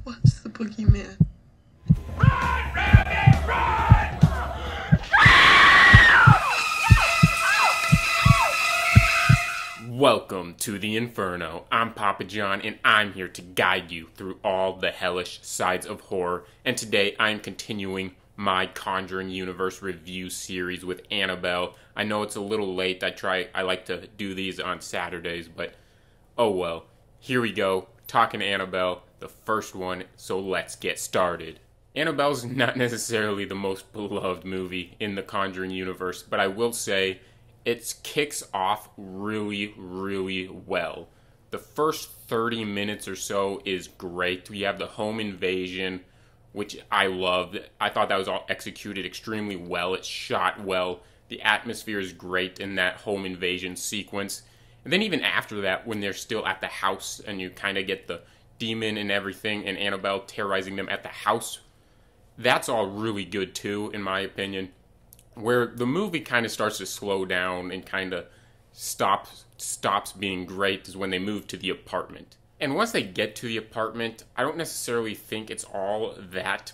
was the boogeyman. Run, Randy, run! Welcome to the Inferno. I'm Papa John, and I'm here to guide you through all the hellish sides of horror. And today I'm continuing my Conjuring Universe review series with Annabelle. I know it's a little late. I like to do these on Saturdays, but oh well. Here we go, talking to Annabelle, the first one, so let's get started. Annabelle's not necessarily the most beloved movie in the Conjuring Universe, but I will say it kicks off really, really well. The first 30 minutes or so is great. We have the home invasion, which I loved. I thought that was all executed extremely well. It's shot well. The atmosphere is great in that home invasion sequence. And then even after that, when they're still at the house and you kind of get the demon and everything and Annabelle terrorizing them at the house, that's all really good too, in my opinion. Where the movie kind of starts to slow down and kind of stops being great is when they move to the apartment. And once they get to the apartment, I don't necessarily think it's all that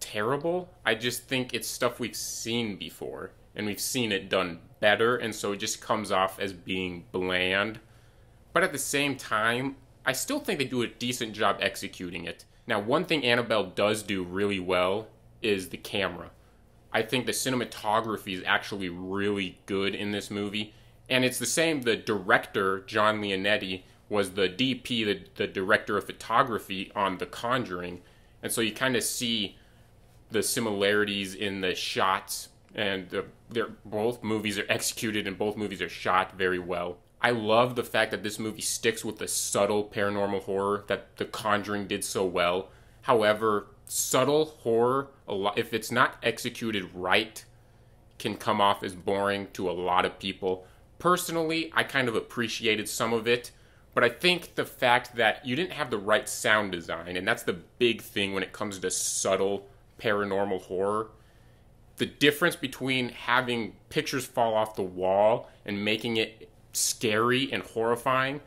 terrible. I just think it's stuff we've seen before, and we've seen it done better, and so it just comes off as being bland. But at the same time, I still think they do a decent job executing it. Now, one thing Annabelle does do really well is the camera. I think the cinematography is actually really good in this movie. And it's the same, the director, John Leonetti, was the DP, the director of photography on The Conjuring. And so you kind of see the similarities in the shots, and both movies are executed and both movies are shot very well. I love the fact that this movie sticks with the subtle paranormal horror that The Conjuring did so well. However, subtle horror, if it's not executed right, can come off as boring to a lot of people. Personally, I kind of appreciated some of it, but I think the fact that you didn't have the right sound design, and that's the big thing when it comes to subtle paranormal horror. The difference between having pictures fall off the wall and making it scary and horrifying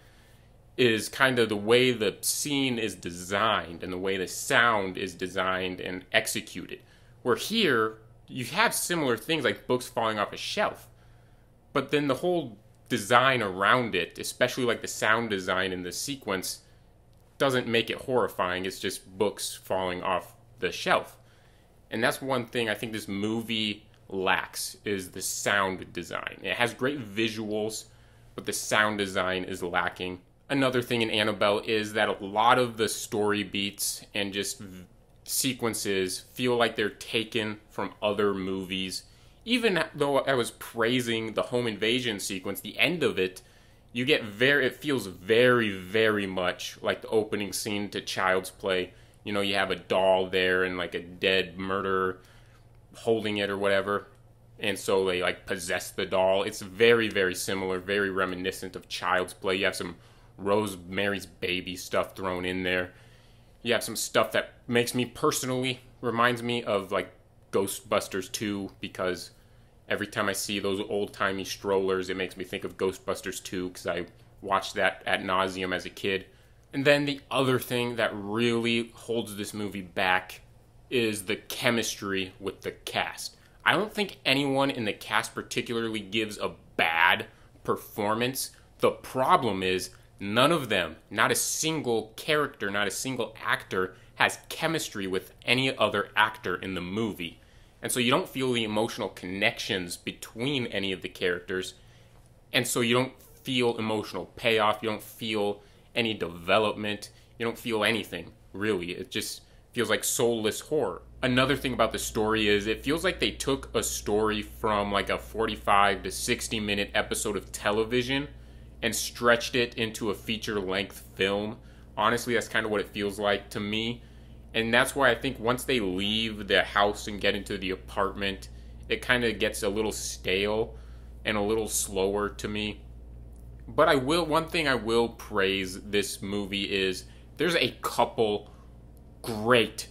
is kind of the way the scene is designed and the way the sound is designed and executed. Where here, you have similar things like books falling off a shelf, but then the whole design around it, especially like the sound design in the sequence, doesn't make it horrifying. It's just books falling off the shelf. And that's one thing I think this movie lacks, is the sound design. It has great visuals, but the sound design is lacking. Another thing in Annabelle is that a lot of the story beats and just sequences feel like they're taken from other movies. Even though I was praising the home invasion sequence, the end of it, it feels very, very much like the opening scene to Child's Play. You know, you have a doll there and like a dead murderer holding it or whatever. And so they like possess the doll. It's very, very similar, very reminiscent of Child's Play. You have some Rosemary's Baby stuff thrown in there. You have some stuff that reminds me of like Ghostbusters 2, because every time I see those old-timey strollers, it makes me think of Ghostbusters 2, because I watched that ad nauseum as a kid. And then the other thing that really holds this movie back is the chemistry with the cast. I don't think anyone in the cast particularly gives a bad performance. The problem is none of them, not a single character, not a single actor, has chemistry with any other actor in the movie. And so you don't feel the emotional connections between any of the characters. And so you don't feel emotional payoff. You don't feel any development. You don't feel anything, really. It just feels like soulless horror. Another thing about the story is it feels like they took a story from like a 45 to 60 minute episode of television and stretched it into a feature-length film. Honestly, that's kind of what it feels like to me. And that's why I think once they leave the house and get into the apartment, it kind of gets a little stale and a little slower to me. But one thing I will praise this movie is there's a couple great,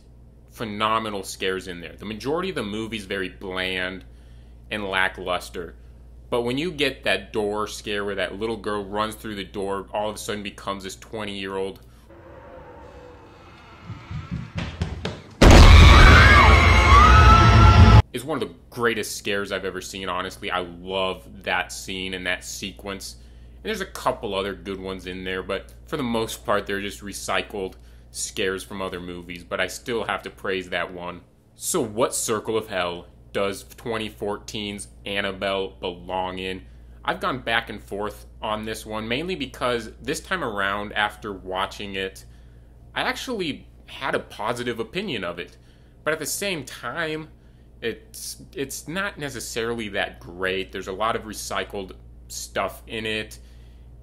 phenomenal scares in there. The majority of the movie is very bland and lackluster. But when you get that door scare where that little girl runs through the door, all of a sudden becomes this 20-year-old one of the greatest scares I've ever seen, honestly. I love that scene and that sequence. And there's a couple other good ones in there, but for the most part, they're just recycled scares from other movies. But I still have to praise that one. So what circle of hell does 2014's Annabelle belong in? I've gone back and forth on this one, mainly because this time around, after watching it, I actually had a positive opinion of it. But at the same time, it's not necessarily that great. There's a lot of recycled stuff in it.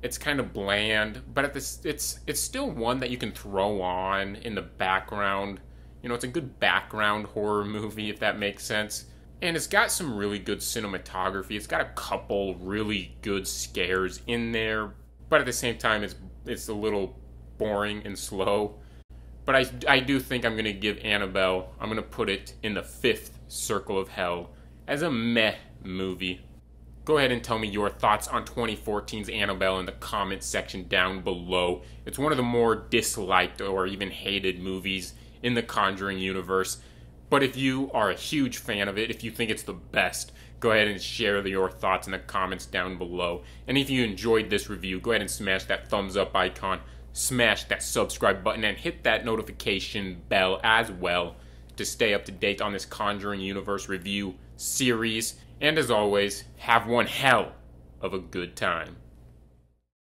It's kind of bland, but it's still one that you can throw on in the background. You know, it's a good background horror movie, if that makes sense. And it's got some really good cinematography. It's got a couple really good scares in there, but at the same time, it's a little boring and slow. But I do think I'm going to give Annabelle, I'm going to put it in the 5th circle of hell as a meh movie. Go ahead and tell me your thoughts on 2014's Annabelle in the comments section down below. It's one of the more disliked or even hated movies in the Conjuring universe. But if you are a huge fan of it, if you think it's the best, go ahead and share your thoughts in the comments down below. And if you enjoyed this review, go ahead and smash that thumbs up icon, smash that subscribe button, and hit that notification bell as well to stay up to date on this Conjuring Universe review series. And as always, have one hell of a good time.